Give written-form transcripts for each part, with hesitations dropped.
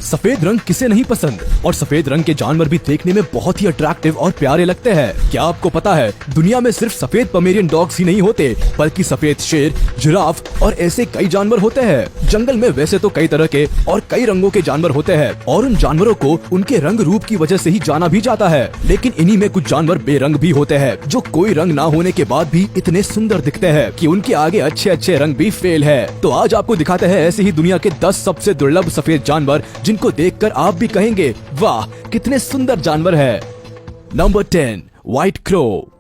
सफेद रंग किसे नहीं पसंद, और सफेद रंग के जानवर भी देखने में बहुत ही अट्रैक्टिव और प्यारे लगते हैं। क्या आपको पता है दुनिया में सिर्फ सफेद पोमेरियन डॉग्स ही नहीं होते, बल्कि सफेद शेर, जिराफ और ऐसे कई जानवर होते हैं। जंगल में वैसे तो कई तरह के और कई रंगों के जानवर होते हैं और उन जानवरों को उनके रंग रूप की वजह से ही जाना भी जाता है। लेकिन इन्हीं में कुछ जानवर बेरंग भी होते हैं, जो कोई रंग ना होने के बाद भी इतने सुंदर दिखते हैं कि उनके आगे अच्छे अच्छे रंग भी फेल है। तो आज आपको दिखाते हैं ऐसे ही दुनिया के 10 सबसे दुर्लभ सफेद जानवर, जिनको देखकर आप भी कहेंगे वाह कितने सुंदर जानवर है। Number 10, white crow.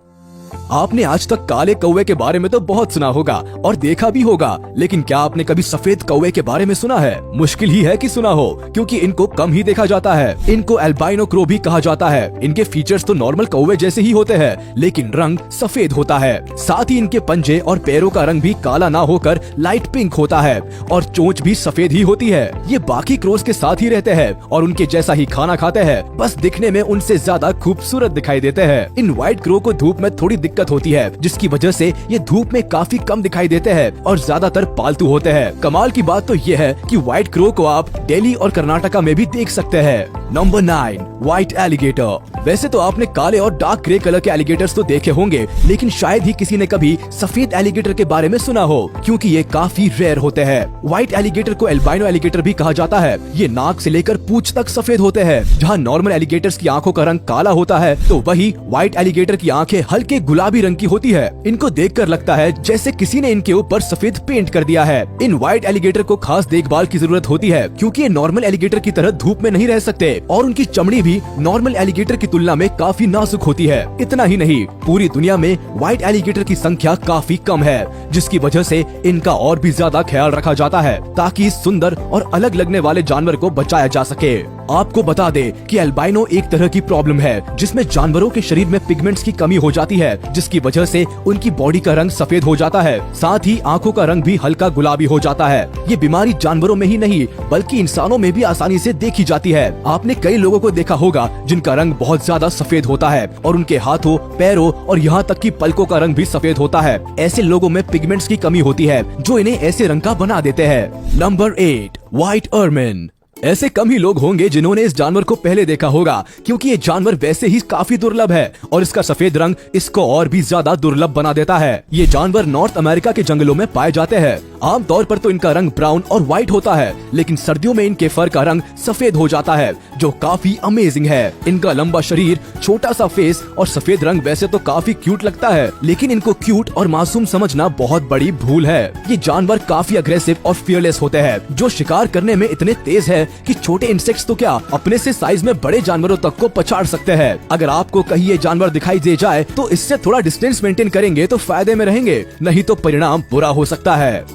आपने आज तक काले कौवे के बारे में तो बहुत सुना होगा और देखा भी होगा, लेकिन क्या आपने कभी सफेद कौवे के बारे में सुना है? मुश्किल ही है कि सुना हो, क्योंकि इनको कम ही देखा जाता है। इनको एल्बाइनो क्रो भी कहा जाता है। इनके फीचर्स तो नॉर्मल कौवे जैसे ही होते हैं, लेकिन रंग सफेद होता है। साथ ही इनके पंजे और पैरों का रंग भी काला ना होकर लाइट पिंक होता है और चोंच भी सफेद ही होती है। ये बाकी क्रोस के साथ ही रहते हैं और उनके जैसा ही खाना खाते हैं, बस दिखने में उनसे ज्यादा खूबसूरत दिखाई देते हैं। इन व्हाइट क्रो को धूप में थोड़ी दिक्कत होती है, जिसकी वजह से ये धूप में काफी कम दिखाई देते हैं और ज्यादातर पालतू होते हैं। कमाल की बात तो ये है कि व्हाइट क्रो को आप दिल्ली और कर्नाटका में भी देख सकते हैं। Number 9, white alligator. वैसे तो आपने काले और डार्क ग्रे कलर के एलिगेटर्स तो देखे होंगे, लेकिन शायद ही किसी ने कभी सफेद एलिगेटर के बारे में सुना हो, क्योंकि ये काफी रेयर होते हैं। व्हाइट एलिगेटर को एल्बाइनो एलिगेटर भी कहा जाता है। ये नाक से लेकर पूंछ तक सफेद होते हैं। जहाँ नॉर्मल एलिगेटर्स की आंखों का रंग काला होता है, तो वही व्हाइट एलिगेटर की आंखें हल्के गुलाबी रंग की होती है। इनको देखकर लगता है जैसे किसी ने इनके ऊपर सफेद पेंट कर दिया है। इन व्हाइट एलिगेटर को खास देखभाल की जरूरत होती है, क्योंकि ये नॉर्मल एलिगेटर की तरह धूप में नहीं रह सकते और उनकी चमड़ी भी नॉर्मल एलिगेटर की तुलना में काफी नाजुक होती है। इतना ही नहीं, पूरी दुनिया में व्हाइट एलिगेटर की संख्या काफी कम है, जिसकी वजह से इनका और भी ज्यादा ख्याल रखा जाता है, ताकि इस सुंदर और अलग लगने वाले जानवर को बचाया जा सके। आपको बता दे कि एल्बाइनो एक तरह की प्रॉब्लम है, जिसमें जानवरों के शरीर में पिगमेंट्स की कमी हो जाती है, जिसकी वजह से उनकी बॉडी का रंग सफेद हो जाता है। साथ ही आंखों का रंग भी हल्का गुलाबी हो जाता है। ये बीमारी जानवरों में ही नहीं, बल्कि इंसानों में भी आसानी से देखी जाती है। आपने कई लोगों को देखा होगा जिनका रंग बहुत ज्यादा सफेद होता है और उनके हाथों, पैरों और यहाँ तक कि पलकों का रंग भी सफेद होता है। ऐसे लोगों में पिगमेंट्स की कमी होती है, जो इन्हें ऐसे रंग का बना देते हैं। Number 8, white ermine. ऐसे कम ही लोग होंगे जिन्होंने इस जानवर को पहले देखा होगा, क्योंकि ये जानवर वैसे ही काफी दुर्लभ है और इसका सफेद रंग इसको और भी ज्यादा दुर्लभ बना देता है। ये जानवर नॉर्थ अमेरिका के जंगलों में पाए जाते हैं। आमतौर पर तो इनका रंग ब्राउन और व्हाइट होता है, लेकिन सर्दियों में इनके फर का रंग सफेद हो जाता है, जो काफी अमेजिंग है। इनका लंबा शरीर, छोटा सा फेस और सफेद रंग वैसे तो काफी क्यूट लगता है, लेकिन इनको क्यूट और मासूम समझना बहुत बड़ी भूल है। ये जानवर काफी अग्रेसिव और फियरलेस होते हैं, जो शिकार करने में इतने तेज है कि छोटे इंसेक्ट्स तो क्या, अपने से साइज में बड़े जानवरों तक को पछाड़ सकते हैं। अगर आपको कहीं ये जानवर दिखाई दे जाए तो इससे थोड़ा डिस्टेंस मेंटेन करेंगे तो फायदे में रहेंगे, नहीं तो परिणाम बुरा हो सकता है।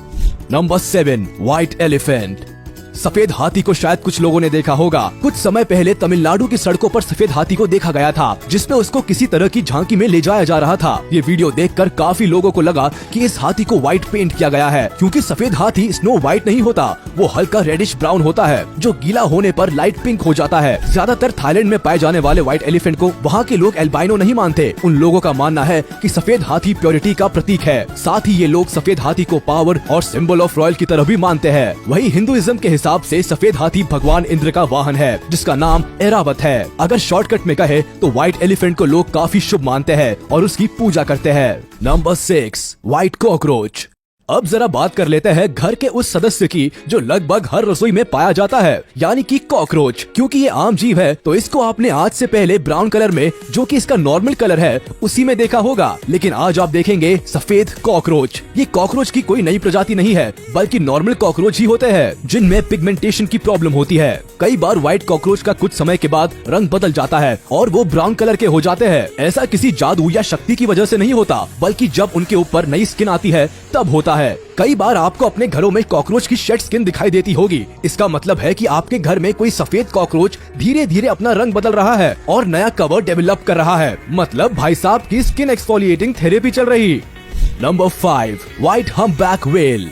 Number 7, white elephant. सफेद हाथी को शायद कुछ लोगों ने देखा होगा। कुछ समय पहले तमिलनाडु की सड़कों पर सफेद हाथी को देखा गया था, जिसमें उसको किसी तरह की झांकी में ले जाया जा रहा था। ये वीडियो देखकर काफी लोगों को लगा कि इस हाथी को व्हाइट पेंट किया गया है, क्योंकि सफेद हाथी स्नो व्हाइट नहीं होता, वो हल्का रेडिश ब्राउन होता है, जो गीला होने पर लाइट पिंक हो जाता है। ज्यादातर थाईलैंड में पाए जाने वाले व्हाइट एलिफेंट को वहाँ के लोग एल्बाइनो नहीं मानते। उन लोगों का मानना है कि सफेद हाथी प्योरिटी का प्रतीक है। साथ ही ये लोग सफेद हाथी को पावर और सिंबल ऑफ रॉयल की तरह भी मानते हैं। वही हिंदुइज्म के हिसाब से सफेद हाथी भगवान इंद्र का वाहन है, जिसका नाम ऐरावत है। अगर शॉर्टकट में कहे तो व्हाइट एलिफेंट को लोग काफी शुभ मानते हैं और उसकी पूजा करते हैं। Number 6, white cockroach. अब जरा बात कर लेते हैं घर के उस सदस्य की जो लगभग हर रसोई में पाया जाता है, यानी कि कॉकरोच। क्योंकि ये आम जीव है, तो इसको आपने आज से पहले ब्राउन कलर में, जो कि इसका नॉर्मल कलर है, उसी में देखा होगा। लेकिन आज आप देखेंगे सफेद कॉकरोच। ये कॉकरोच की कोई नई प्रजाति नहीं है, बल्कि नॉर्मल कॉकरोच ही होते हैं, जिनमें पिगमेंटेशन की प्रॉब्लम होती है। कई बार व्हाइट कॉकरोच का कुछ समय के बाद रंग बदल जाता है और वो ब्राउन कलर के हो जाते हैं। ऐसा किसी जादू या शक्ति की वजह से नहीं होता, बल्कि जब उनके ऊपर नई स्किन आती है तब होता है। कई बार आपको अपने घरों में कॉकरोच की शेड स्किन दिखाई देती होगी। इसका मतलब है कि आपके घर में कोई सफेद कॉकरोच धीरे धीरे अपना रंग बदल रहा है और नया कवर डेवलप कर रहा है। मतलब भाई साहब की स्किन एक्सफोलिएटिंग थेरेपी चल रही। Number 5, white humpback whale.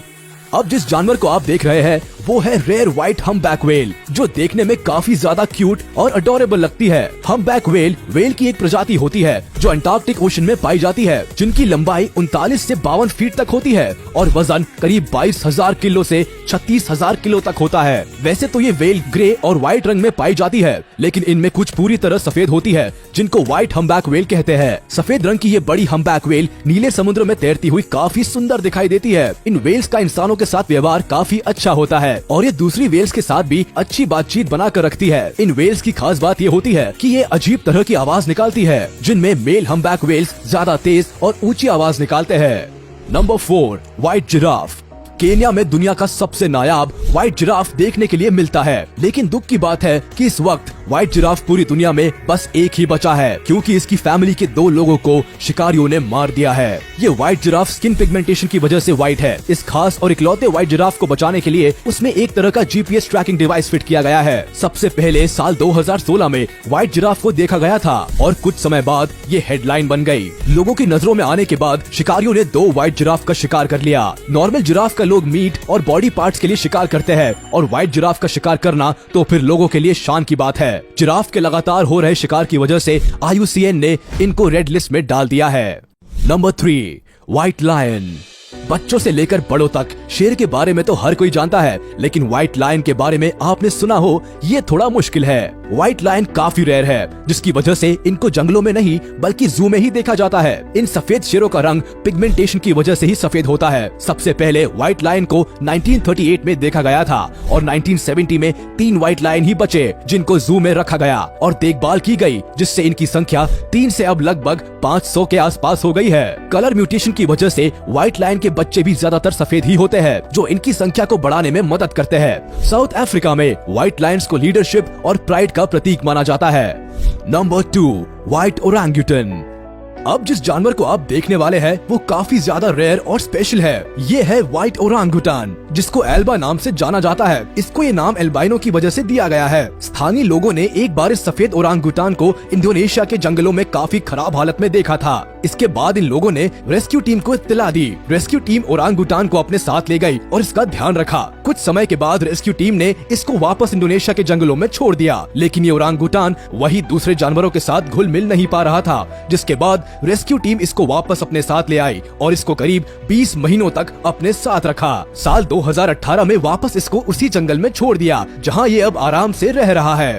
अब जिस जानवर को आप देख रहे हैं वो है रेयर व्हाइट हम्पबैक व्हेल, जो देखने में काफी ज्यादा क्यूट और अडोरेबल लगती है। हम्पबैक व्हेल की एक प्रजाति होती है जो अंटार्कटिक ओशन में पाई जाती है, जिनकी लंबाई 39 से 52 फीट तक होती है और वजन करीब 22,000 किलो से 36,000 किलो तक होता है। वैसे तो ये व्हेल ग्रे और व्हाइट रंग में पाई जाती है, लेकिन इनमें कुछ पूरी तरह सफेद होती है, जिनको व्हाइट हम्पबैक व्हेल कहते हैं। सफेद रंग की ये बड़ी हम्पबैक व्हेल नीले समुद्र में तैरती हुई काफी सुंदर दिखाई देती है। इन व्हेल्स का इंसानों के साथ व्यवहार काफी अच्छा होता है और ये दूसरी व्हेल्स के साथ भी अच्छी बातचीत बनाकर रखती है। इन व्हेल्स की खास बात ये होती है कि ये अजीब तरह की आवाज निकालती है, जिनमें मेल हम्पबैक व्हेल्स ज्यादा तेज और ऊंची आवाज निकालते हैं। Number 4, white giraffe. केन्या में दुनिया का सबसे नायाब व्हाइट जिराफ देखने के लिए मिलता है, लेकिन दुख की बात है कि इस वक्त व्हाइट जिराफ पूरी दुनिया में बस एक ही बचा है, क्योंकि इसकी फैमिली के 2 लोगों को शिकारियों ने मार दिया है। ये व्हाइट जिराफ स्किन पिगमेंटेशन की वजह से व्हाइट है। इस खास और इकलौते व्हाइट जिराफ को बचाने के लिए उसमें एक तरह का GPS ट्रैकिंग डिवाइस फिट किया गया है। सबसे पहले साल 2016 में व्हाइट जिराफ को देखा गया था और कुछ समय बाद ये हेडलाइन बन गई। लोगों की नजरों में आने के बाद शिकारियों ने 2 व्हाइट जिराफ का शिकार कर लिया। नॉर्मल जिराफ का लोग मीट और बॉडी पार्ट्स के लिए शिकार करते हैं, और व्हाइट जिराफ का शिकार करना तो फिर लोगों के लिए शान की बात है। जिराफ के लगातार हो रहे शिकार की वजह से IUCN ने इनको रेड लिस्ट में डाल दिया है। Number 3, white lion. बच्चों से लेकर बड़ों तक शेर के बारे में तो हर कोई जानता है, लेकिन व्हाइट लायन के बारे में आपने सुना हो ये थोड़ा मुश्किल है। व्हाइट लायन काफी रेयर है, जिसकी वजह से इनको जंगलों में नहीं बल्कि जू में ही देखा जाता है। इन सफेद शेरों का रंग पिगमेंटेशन की वजह से ही सफेद होता है। सबसे पहले व्हाइट लायन को 1938 में देखा गया था और 1970 में 3 व्हाइट लायन ही बचे, जिनको जू में रखा गया और देखभाल की गई, जिससे इनकी संख्या 3 से अब लगभग 500 के आसपास हो गई है। कलर म्यूटेशन की वजह से व्हाइट लायन के बच्चे भी ज्यादातर सफेद ही होते हैं, जो इनकी संख्या को बढ़ाने में मदद करते हैं। साउथ अफ्रीका में व्हाइट लायंस को लीडरशिप और प्राइड का प्रतीक माना जाता है। Number 2, white orangutan. अब जिस जानवर को आप देखने वाले हैं वो काफी ज्यादा रेयर और स्पेशल है। ये है व्हाइट ओरांगुटान, जिसको एल्बा नाम से जाना जाता है। इसको ये नाम एल्बाइनो की वजह से दिया गया है। स्थानीय लोगों ने एक बार इस सफेद ओरांगुटान को इंडोनेशिया के जंगलों में काफी खराब हालत में देखा था। इसके बाद इन लोगों ने रेस्क्यू टीम को इत्तला दी। रेस्क्यू टीम ओरांगुटान को अपने साथ ले गई और इसका ध्यान रखा। कुछ समय के बाद रेस्क्यू टीम ने इसको वापस इंडोनेशिया के जंगलों में छोड़ दिया, लेकिन ये ओरांगुटान वही दूसरे जानवरों के साथ घुल मिल नहीं पा रहा था, जिसके बाद रेस्क्यू टीम इसको वापस अपने साथ ले आई और इसको करीब 20 महीनों तक अपने साथ रखा। साल 2018 में वापस इसको उसी जंगल में छोड़ दिया, जहां ये अब आराम से रह रहा है।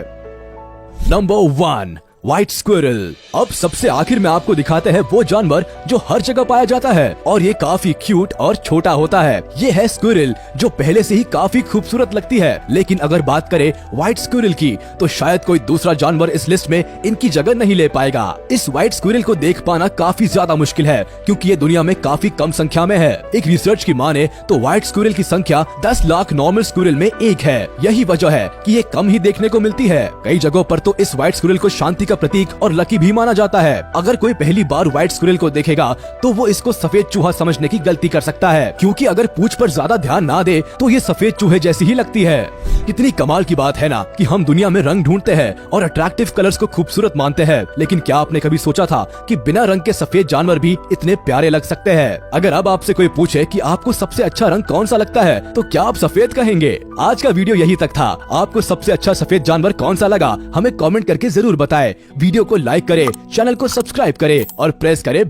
Number 1, white squirrel. अब सबसे आखिर में आपको दिखाते हैं वो जानवर जो हर जगह पाया जाता है और ये काफी क्यूट और छोटा होता है। ये है स्क्विरल, जो पहले से ही काफी खूबसूरत लगती है। लेकिन अगर बात करें व्हाइट स्क्विरल की, तो शायद कोई दूसरा जानवर इस लिस्ट में इनकी जगह नहीं ले पाएगा। इस व्हाइट स्क्विरल को देख पाना काफी ज्यादा मुश्किल है, क्योंकि ये दुनिया में काफी कम संख्या में है। एक रिसर्च की माने तो व्हाइट स्क्विरल की संख्या 10 लाख नॉर्मल स्क्विरल में 1 है। यही वजह है कि ये कम ही देखने को मिलती है। कई जगहों पर तो इस व्हाइट स्क्विरल को शांति का प्रतीक और लकी भी माना जाता है। अगर कोई पहली बार व्हाइट स्क्विरल को देखेगा तो वो इसको सफेद चूहा समझने की गलती कर सकता है, क्योंकि अगर पूंछ पर ज्यादा ध्यान ना दे तो ये सफेद चूहे जैसी ही लगती है। कितनी कमाल की बात है ना कि हम दुनिया में रंग ढूंढते हैं और अट्रैक्टिव कलर्स को खूबसूरत मानते हैं, लेकिन क्या आपने कभी सोचा था कि बिना रंग के सफेद जानवर भी इतने प्यारे लग सकते हैं? अगर अब आपसे कोई पूछे कि आपको सबसे अच्छा रंग कौन सा लगता है, तो क्या आप सफेद कहेंगे? आज का वीडियो यही तक था। आपको सबसे अच्छा सफेद जानवर कौन सा लगा, हमें कमेंट करके जरूर बताएं। वीडियो को लाइक करें, चैनल को सब्सक्राइब करें और प्रेस करें